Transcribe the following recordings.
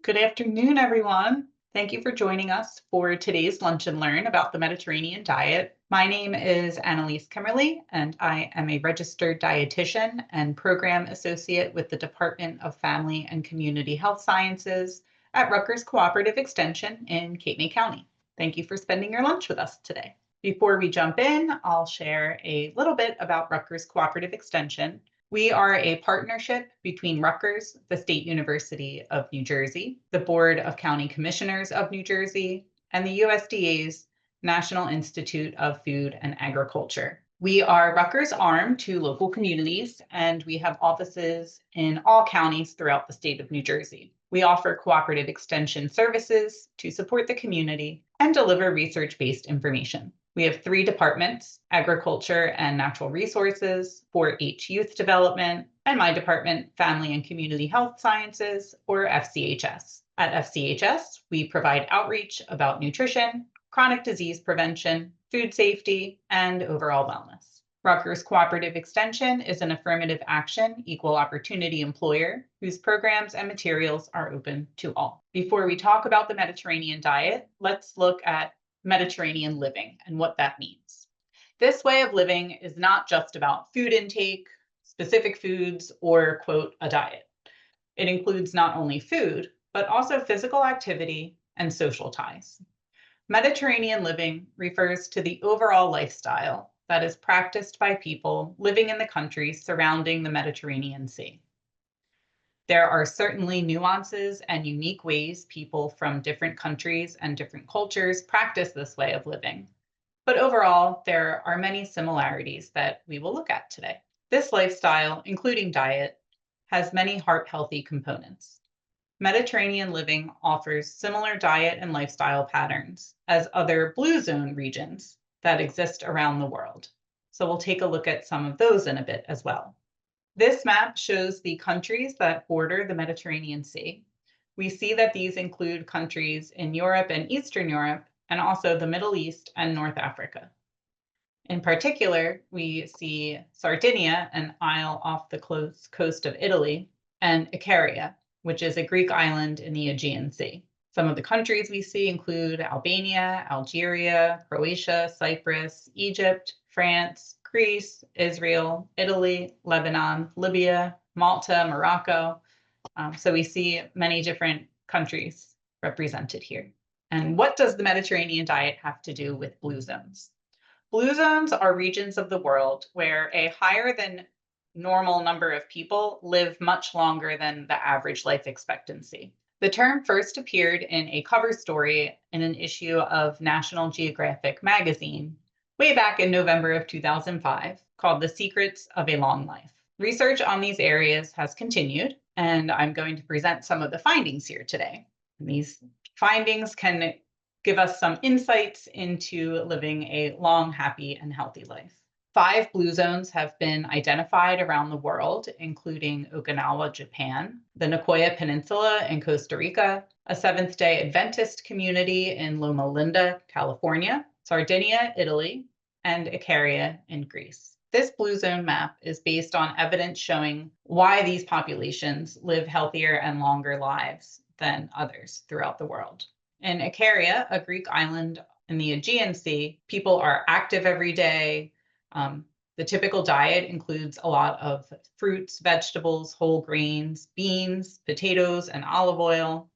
Good afternoon, everyone. Thank you for joining us for today's Lunch and Learn about the Mediterranean diet. My name is Anneliese Kuemmerle, and I am a registered dietitian and program associate with the Department of Family and Community Health Sciences at Rutgers Cooperative Extension in Cape May County. Thank you for spending your lunch with us today. Before we jump in, I'll share a little bit about Rutgers Cooperative Extension. We are a partnership between Rutgers, the State University of New Jersey, the Board of County Commissioners of New Jersey, and the USDA's National Institute of Food and Agriculture. We are Rutgers' arm to local communities, and we have offices in all counties throughout the state of New Jersey. We offer cooperative extension services to support the community and deliver research-based information. We have 3 departments: Agriculture and Natural Resources, 4-H Youth Development, and my department, Family and Community Health Sciences, or FCHS. At FCHS, we provide outreach about nutrition, chronic disease prevention, food safety, and overall wellness. Rutgers Cooperative Extension is an affirmative action, equal opportunity employer whose programs and materials are open to all. Before we talk about the Mediterranean diet, let's look at Mediterranean living and what that means. This way of living is not just about food intake, specific foods, or, quote, a diet. It includes not only food, but also physical activity and social ties. Mediterranean living refers to the overall lifestyle that is practiced by people living in the countries surrounding the Mediterranean Sea. There are certainly nuances and unique ways people from different countries and different cultures practice this way of living. But overall, there are many similarities that we will look at today. This lifestyle, including diet, has many heart-healthy components. Mediterranean living offers similar diet and lifestyle patterns as other blue zone regions that exist around the world. So we'll take a look at some of those in a bit as well. This map shows the countries that border the Mediterranean Sea. We see that these include countries in Europe and Eastern Europe, and also the Middle East and North Africa. In particular, we see Sardinia, an isle off the coast of Italy, and Icaria, which is a Greek island in the Aegean Sea. Some of the countries we see include Albania, Algeria, Croatia, Cyprus, Egypt, France, Greece, Israel, Italy, Lebanon, Libya, Malta, Morocco. So we see many different countries represented here. And what does the Mediterranean diet have to do with blue zones? Blue zones are regions of the world where a higher than normal number of people live much longer than the average life expectancy. The term first appeared in a cover story in an issue of National Geographic magazine way back in November of 2005, called The Secrets of a Long Life. Research on these areas has continued, and I'm going to present some of the findings here today. And these findings can give us some insights into living a long, happy, and healthy life. 5 blue zones have been identified around the world, including Okinawa, Japan, the Nicoya Peninsula in Costa Rica, a Seventh-day Adventist community in Loma Linda, California, Sardinia, Italy, and Icaria in Greece. This blue zone map is based on evidence showing why these populations live healthier and longer lives than others throughout the world. In Icaria, a Greek island in the Aegean Sea, people are active every day. The typical diet includes a lot of fruits, vegetables, whole grains, beans, potatoes, and olive oil.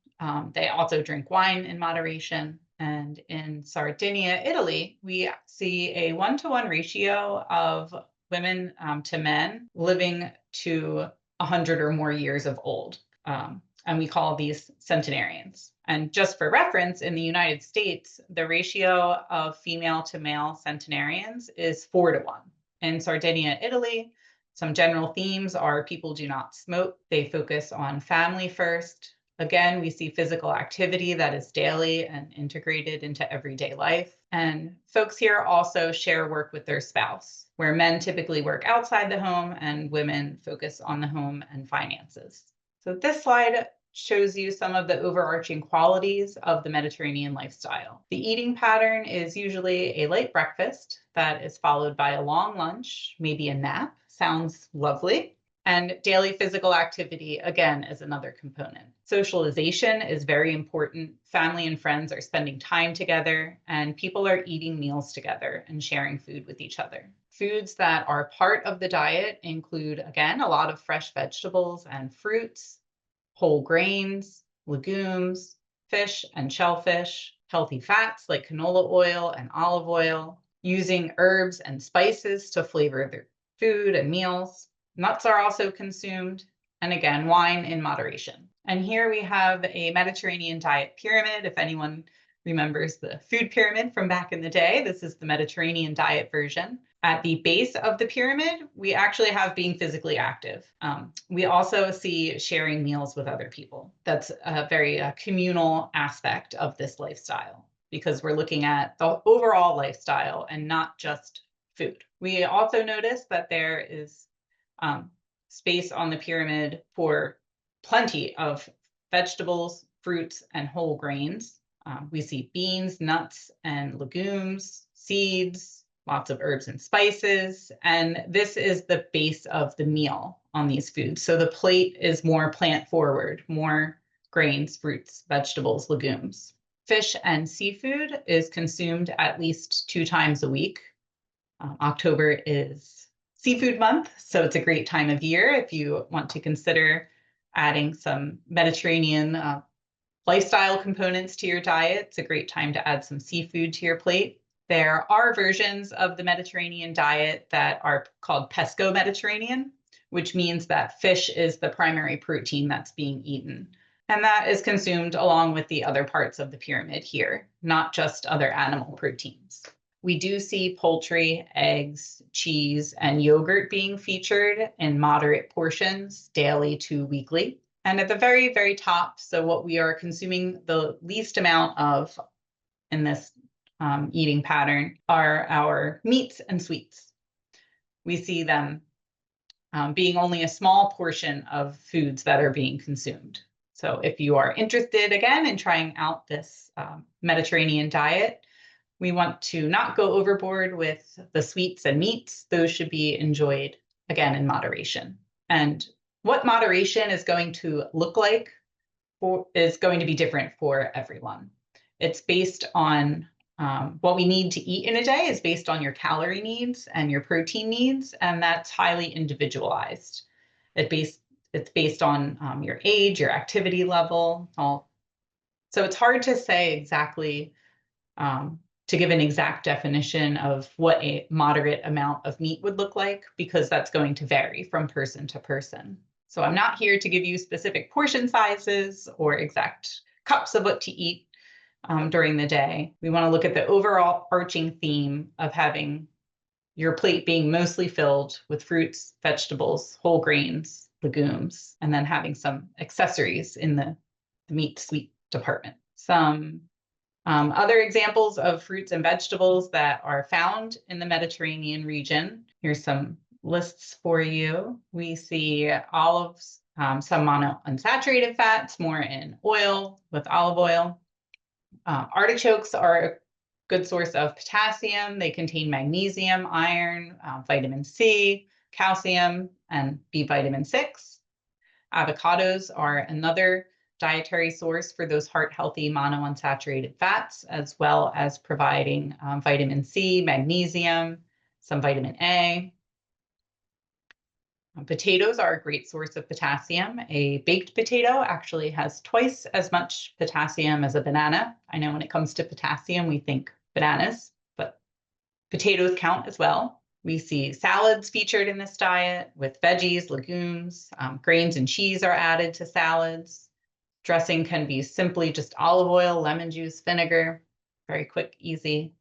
They also drink wine in moderation. And in Sardinia, Italy, we see a 1-to-1 ratio of women to men living to 100 or more years of old. And we call these centenarians. And just for reference, in the United States, the ratio of female to male centenarians is 4-to-1. In Sardinia, Italy, some general themes are people do not smoke. They focus on family first. Again, we see physical activity that is daily and integrated into everyday life. And folks here also share work with their spouse, where men typically work outside the home and women focus on the home and finances. So this slide shows you some of the overarching qualities of the Mediterranean lifestyle. The eating pattern is usually a late breakfast that is followed by a long lunch, maybe a nap. Sounds lovely. And daily physical activity, again, is another component. Socialization is very important. Family and friends are spending time together, and people are eating meals together and sharing food with each other. Foods that are part of the diet include, again, a lot of fresh vegetables and fruits, whole grains, legumes, fish and shellfish, healthy fats like canola oil and olive oil, using herbs and spices to flavor their food and meals. Nuts are also consumed, and again, wine in moderation. And here we have a Mediterranean diet pyramid. If anyone remembers the food pyramid from back in the day, this is the Mediterranean diet version. At the base of the pyramid, we actually have being physically active. We also see sharing meals with other people. That's a very communal aspect of this lifestyle, because we're looking at the overall lifestyle and not just food. We also notice that there is space on the pyramid for plenty of vegetables, fruits, and whole grains. We see beans, nuts, and legumes, seeds, lots of herbs and spices, and this is the base of the meal on these foods. So the plate is more plant forward, more grains, fruits, vegetables, legumes. Fish and seafood is consumed at least 2 times a week. October is seafood month, so it's a great time of year if you want to consider adding some Mediterranean lifestyle components to your diet. It's a great time to add some seafood to your plate. There are versions of the Mediterranean diet that are called pesco-Mediterranean, which means that fish is the primary protein that's being eaten. And that is consumed along with the other parts of the pyramid here, not just other animal proteins. We do see poultry, eggs, cheese, and yogurt being featured in moderate portions daily to weekly. And at the very, very top, so what we are consuming the least amount of in this eating pattern are our meats and sweets. We see them being only a small portion of foods that are being consumed. So if you are interested, again, in trying out this Mediterranean diet, we want to not go overboard with the sweets and meats. Those should be enjoyed, again, in moderation. And what moderation is going to look like is going to be different for everyone. It's based on what we need to eat in a day is based on your calorie needs and your protein needs, and that's highly individualized. It's based on your age, your activity level, all. So it's hard to say exactly, to give an exact definition of what a moderate amount of meat would look like, because that's going to vary from person to person. So I'm not here to give you specific portion sizes or exact cups of what to eat during the day. We want to look at the overall arching theme of having your plate being mostly filled with fruits, vegetables, whole grains, legumes, and then having some accessories in the meat sweet department. Some other examples of fruits and vegetables that are found in the Mediterranean region. Here's some lists for you. We see olives, some monounsaturated fats, more in oil with olive oil. Artichokes are a good source of potassium. They contain magnesium, iron, vitamin C, calcium, and B vitamin 6. Avocados are another dietary source for those heart-healthy monounsaturated fats, as well as providing vitamin C, magnesium, some vitamin A. Potatoes are a great source of potassium. A baked potato actually has twice as much potassium as a banana. I know when it comes to potassium, we think bananas, but potatoes count as well. We see salads featured in this diet with veggies, legumes, grains and cheese are added to salads. Dressing can be simply just olive oil, lemon juice, vinegar, very quick, easy,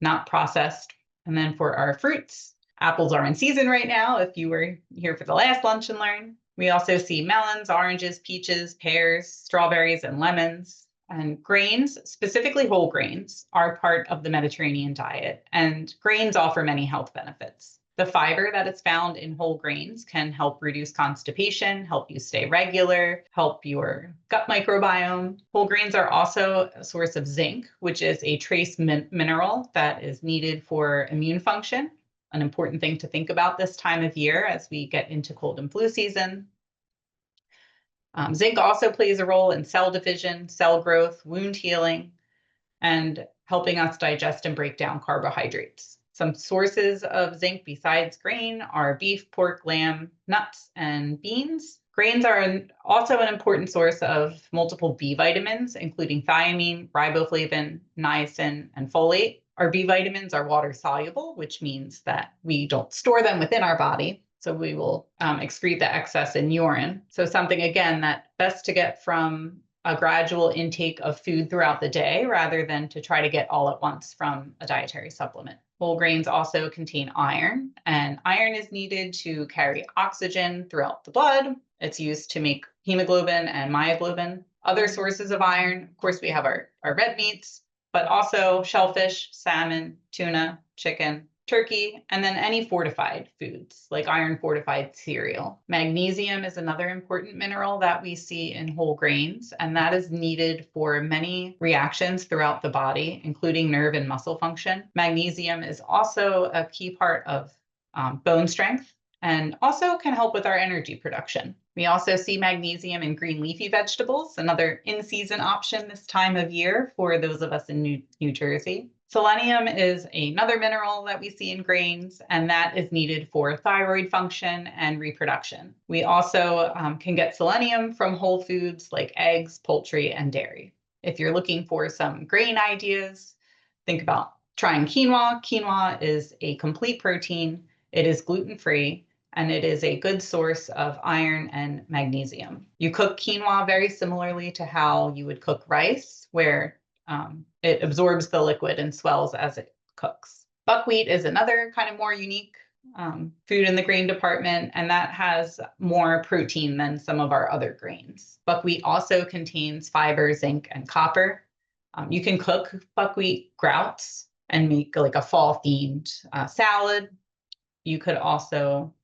not processed. And then for our fruits, apples are in season right now if you were here for the last Lunch and Learn. We also see melons, oranges, peaches, pears, strawberries, and lemons. And grains, specifically whole grains, are part of the Mediterranean diet, and grains offer many health benefits. The fiber that is found in whole grains can help reduce constipation, help you stay regular, help your gut microbiome. Whole grains are also a source of zinc, which is a trace mineral that is needed for immune function. an important thing to think about this time of year as we get into cold and flu season. Zinc also plays a role in cell division, cell growth, wound healing, and helping us digest and break down carbohydrates. Some sources of zinc besides grain are beef, pork, lamb, nuts, and beans. Grains are also an important source of multiple B vitamins, including thiamine, riboflavin, niacin, and folate. Our B vitamins are water soluble, which means that we don't store them within our body. So we will excrete the excess in urine. So something, again, that best to get from a gradual intake of food throughout the day rather than to try to get all at once from a dietary supplement. Whole grains also contain iron, and iron is needed to carry oxygen throughout the blood. It's used to make hemoglobin and myoglobin. Other sources of iron, of course, we have our red meats, but also shellfish, salmon, tuna, chicken, turkey, and then any fortified foods like iron fortified cereal. Magnesium is another important mineral that we see in whole grains, and that is needed for many reactions throughout the body, including nerve and muscle function. Magnesium is also a key part of bone strength and also can help with our energy production. We also see magnesium in green leafy vegetables, another in-season option this time of year for those of us in New Jersey. Selenium is another mineral that we see in grains, and that is needed for thyroid function and reproduction. We also can get selenium from whole foods like eggs, poultry, and dairy. If you're looking for some grain ideas, think about trying quinoa. Quinoa is a complete protein. It is gluten-free, and it is a good source of iron and magnesium. You cook quinoa very similarly to how you would cook rice, where it absorbs the liquid and swells as it cooks. Buckwheat is another kind of more unique food in the grain department, and that has more protein than some of our other grains. Buckwheat also contains fiber, zinc, and copper. You can cook buckwheat grouts and make like a fall-themed salad. You could also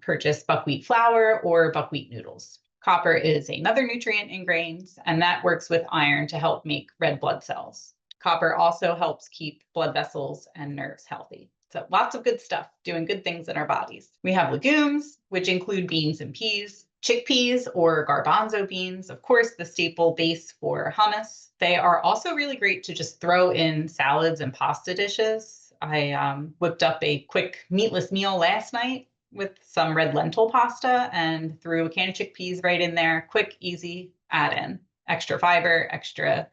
purchase buckwheat flour or buckwheat noodles. Copper is another nutrient in grains, and that works with iron to help make red blood cells. Copper also helps keep blood vessels and nerves healthy. So lots of good stuff, doing good things in our bodies. We have legumes, which include beans and peas, chickpeas or garbanzo beans, of course, the staple base for hummus. They are also really great to just throw in salads and pasta dishes. I whipped up a quick meatless meal last night with some red lentil pasta and threw a can of chickpeas right in there. Quick, easy add-in. Extra fiber, extra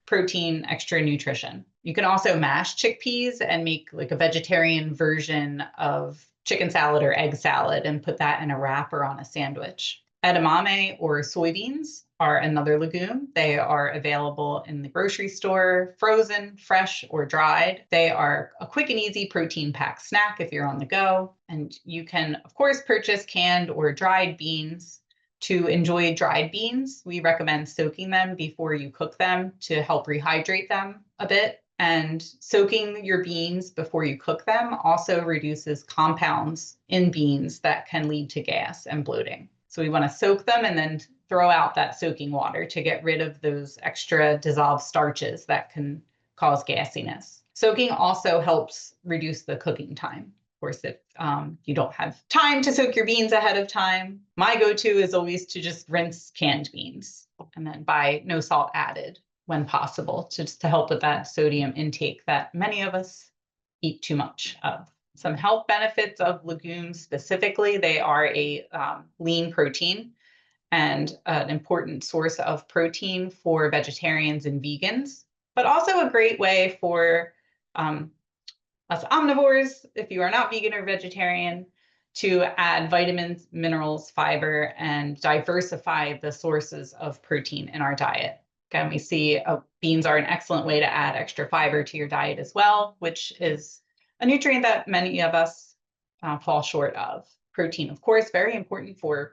protein, extra nutrition. You can also mash chickpeas and make like a vegetarian version of chicken salad or egg salad and put that in a wrap or on a sandwich. Edamame or soybeans are another legume. They are available in the grocery store, frozen, fresh, or dried. They are a quick and easy protein-packed snack if you're on the go. And you can, of course, purchase canned or dried beans. To enjoy dried beans, we recommend soaking them before you cook them to help rehydrate them a bit. And soaking your beans before you cook them also reduces compounds in beans that can lead to gas and bloating. So we want to soak them and then throw out that soaking water to get rid of those extra dissolved starches that can cause gassiness. Soaking also helps reduce the cooking time. Of course, if you don't have time to soak your beans ahead of time, my go-to is always to just rinse canned beans and then buy no salt added when possible, just to help with that sodium intake that many of us eat too much of. Some health benefits of legumes specifically: they are a lean protein and an important source of protein for vegetarians and vegans, but also a great way for us omnivores, if you are not vegan or vegetarian, to add vitamins, minerals, fiber, and diversify the sources of protein in our diet. Again, we see beans are an excellent way to add extra fiber to your diet as well, which is a nutrient that many of us fall short of. Protein, of course, very important for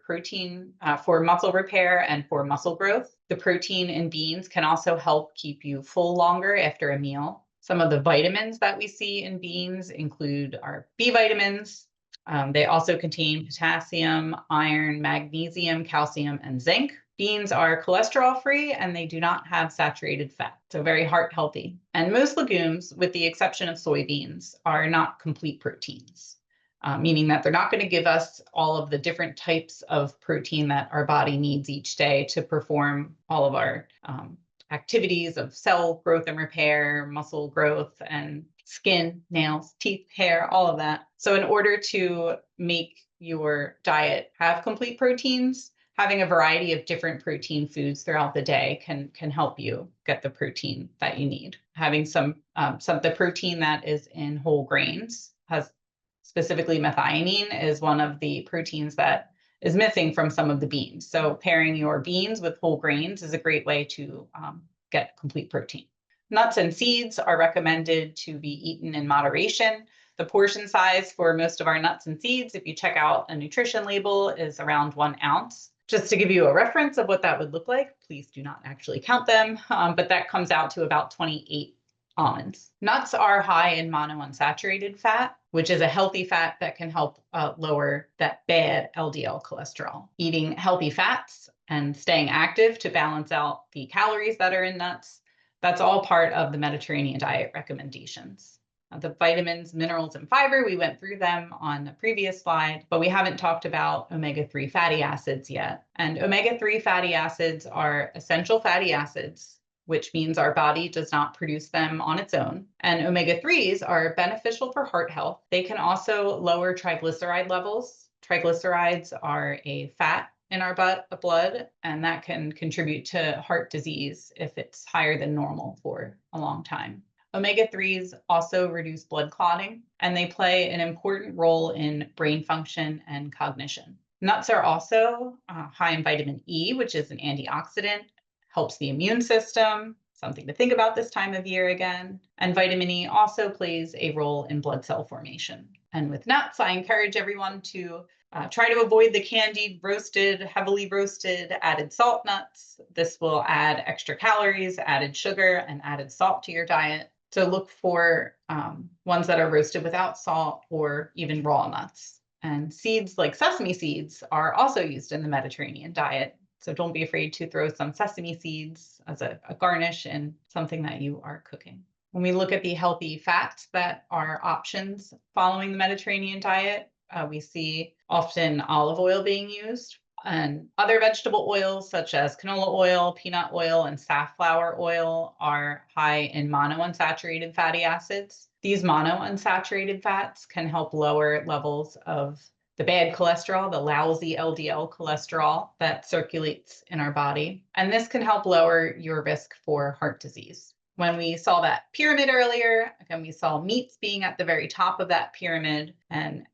for muscle repair and for muscle growth. The protein in beans can also help keep you full longer after a meal. Some of the vitamins that we see in beans include our B vitamins. They also contain potassium, iron, magnesium, calcium, and zinc. Beans are cholesterol-free and they do not have saturated fat, so very heart healthy. And most legumes, with the exception of soybeans, are not complete proteins, meaning that they're not going to give us all of the different types of protein that our body needs each day to perform all of our activities of cell growth and repair, muscle growth, and skin, nails, teeth, hair, all of that. So in order to make your diet have complete proteins, having a variety of different protein foods throughout the day can help you get the protein that you need. Having some the protein that is in whole grains, has specifically methionine, is one of the proteins that is missing from some of the beans. So pairing your beans with whole grains is a great way to get complete protein. Nuts and seeds are recommended to be eaten in moderation. The portion size for most of our nuts and seeds, if you check out a nutrition label, is around 1 ounce. Just to give you a reference of what that would look like, please do not actually count them, but that comes out to about 28 almonds. Nuts are high in monounsaturated fat, which is a healthy fat that can help lower that bad LDL cholesterol. Eating healthy fats and staying active to balance out the calories that are in nuts, that's all part of the Mediterranean diet recommendations. The vitamins, minerals, and fiber, we went through them on the previous slide, but we haven't talked about omega-3 fatty acids yet. And omega-3 fatty acids are essential fatty acids, which means our body does not produce them on its own. And omega-3s are beneficial for heart health. They can also lower triglyceride levels. Triglycerides are a fat in our blood, and that can contribute to heart disease if it's higher than normal for a long time. Omega-3s also reduce blood clotting, and they play an important role in brain function and cognition. Nuts are also high in vitamin E, which is an antioxidant, helps the immune system, something to think about this time of year again. And vitamin E also plays a role in blood cell formation. And with nuts, I encourage everyone to try to avoid the candied, roasted, heavily roasted, added salt nuts. This will add extra calories, added sugar, and added salt to your diet. So look for ones that are roasted without salt or even raw nuts. And seeds like sesame seeds are also used in the Mediterranean diet. So don't be afraid to throw some sesame seeds as a garnish in something that you are cooking. When we look at the healthy fats that are options following the Mediterranean diet, we see often olive oil being used, and other vegetable oils such as canola oil, peanut oil, and safflower oil are high in monounsaturated fatty acids. These monounsaturated fats can help lower levels of the bad cholesterol, the lousy LDL cholesterol that circulates in our body. And this can help lower your risk for heart disease. When we saw that pyramid earlier, again, we saw meats being at the very top of that pyramid, and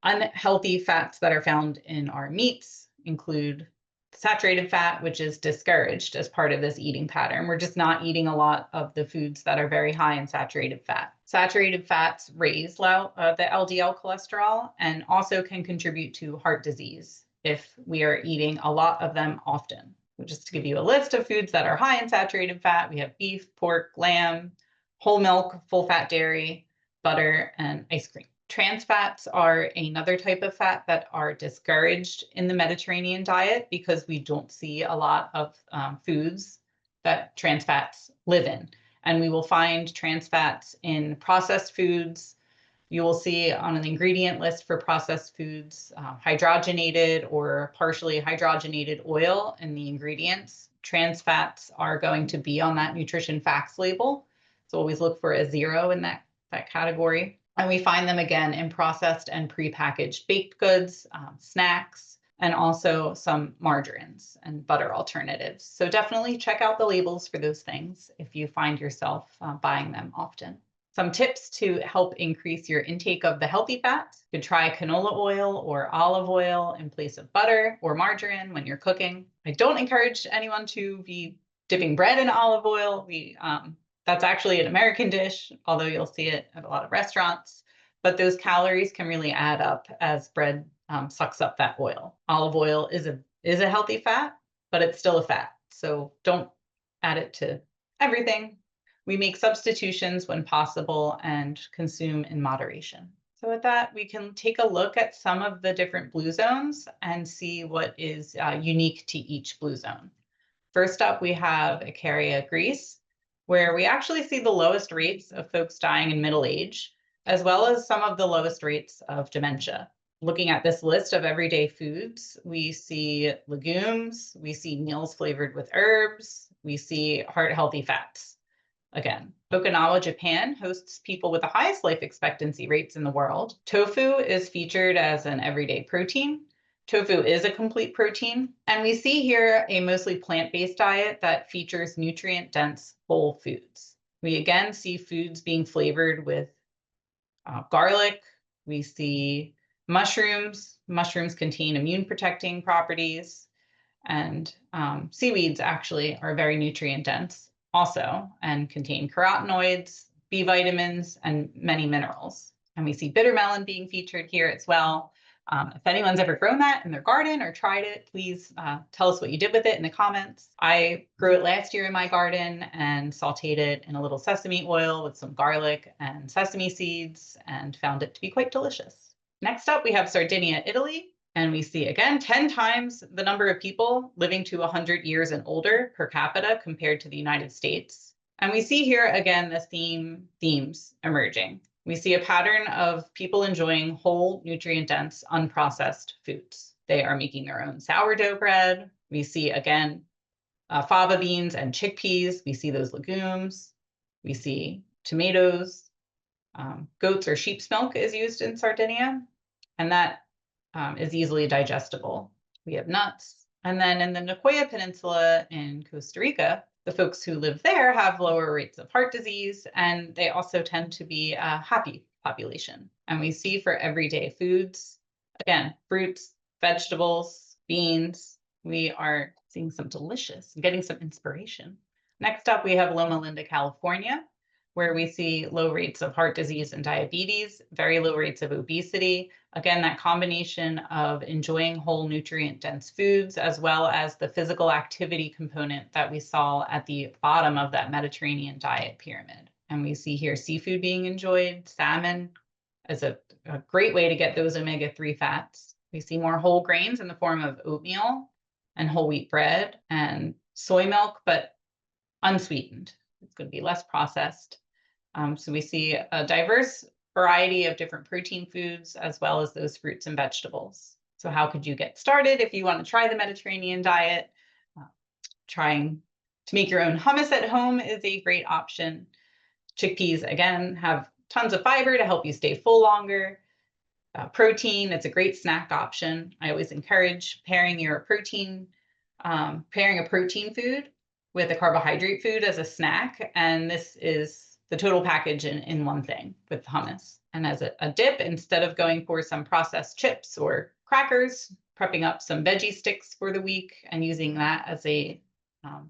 unhealthy fats that are found in our meats include saturated fat, which is discouraged as part of this eating pattern. We're just not eating a lot of the foods that are very high in saturated fat. Saturated fats raise the LDL cholesterol and also can contribute to heart disease if we are eating a lot of them often. Just to give you a list of foods that are high in saturated fat, we have beef, pork, lamb, whole milk, full fat dairy, butter, and ice cream. Trans fats are another type of fat that are discouraged in the Mediterranean diet because we don't see a lot of foods that trans fats live in. And we will find trans fats in processed foods. You will see on an ingredient list for processed foods, hydrogenated or partially hydrogenated oil in the ingredients. Trans fats are going to be on that nutrition facts label. So always look for a 0 in that category. And we find them again in processed and prepackaged baked goods, snacks, and also some margarines and butter alternatives. So definitely check out the labels for those things if you find yourself buying them often. Some tips to help increase your intake of the healthy fats. You could try canola oil or olive oil in place of butter or margarine when you're cooking. I don't encourage anyone to be dipping bread in olive oil. That's actually an American dish, although you'll see it at a lot of restaurants. But those calories can really add up as bread sucks up that oil. Olive oil is a healthy fat, but it's still a fat. So don't add it to everything. We make substitutions when possible and consume in moderation. So with that, we can take a look at some of the different blue zones and see what is unique to each blue zone. First up, we have Icaria, Greece, where we actually see the lowest rates of folks dying in middle age, as well as some of the lowest rates of dementia. Looking at this list of everyday foods, we see legumes, we see meals flavored with herbs, we see heart-healthy fats. Again, Okinawa, Japan hosts people with the highest life expectancy rates in the world. Tofu is featured as an everyday protein. Tofu is a complete protein. And we see here a mostly plant-based diet that features nutrient-dense whole foods. We again see foods being flavored with garlic. We see mushrooms. Mushrooms contain immune protecting properties. And seaweeds actually are very nutrient dense also and contain carotenoids, B vitamins, and many minerals. And we see bitter melon being featured here as well. If anyone's ever grown that in their garden or tried it, please tell us what you did with it in the comments. I grew it last year in my garden and sauteed it in a little sesame oil with some garlic and sesame seeds and found it to be quite delicious. Next up, we have Sardinia, Italy. And we see, again, 10 times the number of people living to 100 years and older per capita compared to the United States. And we see here, again, the themes emerging. We see a pattern of people enjoying whole, nutrient-dense, unprocessed foods. They are making their own sourdough bread. We see, again, fava beans and chickpeas. We see those legumes. We see tomatoes. Goats or sheep's milk is used in Sardinia. And that is easily digestible. We have nuts. And then in the Nicoya Peninsula in Costa Rica, the folks who live there have lower rates of heart disease, and they also tend to be a happy population. And we see for everyday foods, again, fruits, vegetables, beans, we are seeing some delicious, getting some inspiration. Next up, we have Loma Linda, California, where we see low rates of heart disease and diabetes, very low rates of obesity. Again, that combination of enjoying whole nutrient-dense foods, as well as the physical activity component that we saw at the bottom of that Mediterranean diet pyramid. And we see here seafood being enjoyed, salmon as a great way to get those omega-3 fats. We see more whole grains in the form of oatmeal and whole wheat bread and soy milk, but unsweetened. It's going to be less processed. So we see a diverse variety of different protein foods, as well as those fruits and vegetables. So how could you get started if you want to try the Mediterranean diet? Trying to make your own hummus at home is a great option. Chickpeas, again, have tons of fiber to help you stay full longer. Protein, it's a great snack option. I always encourage pairing a protein food with a carbohydrate food as a snack. And this is the total package in one thing with hummus. And as a dip, instead of going for some processed chips or crackers, prepping up some veggie sticks for the week and using that as a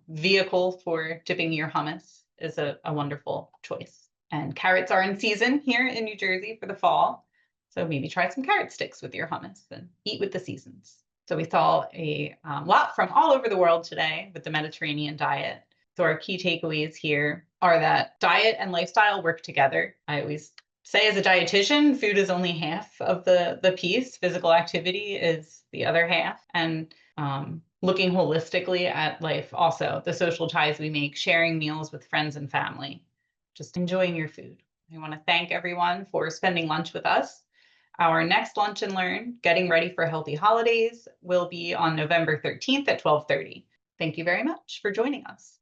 vehicle for dipping your hummus is a wonderful choice. And carrots are in season here in New Jersey for the fall. So maybe try some carrot sticks with your hummus and eat with the seasons. So we saw a lot from all over the world today with the Mediterranean diet. So our key takeaways here are that diet and lifestyle work together. I always say as a dietitian, food is only half of the piece. Physical activity is the other half. And looking holistically at life also, the social ties we make, sharing meals with friends and family, just enjoying your food. I want to thank everyone for spending lunch with us. Our next Lunch and Learn, Getting Ready for Healthy Holidays, will be on November 13th at 12:30. Thank you very much for joining us.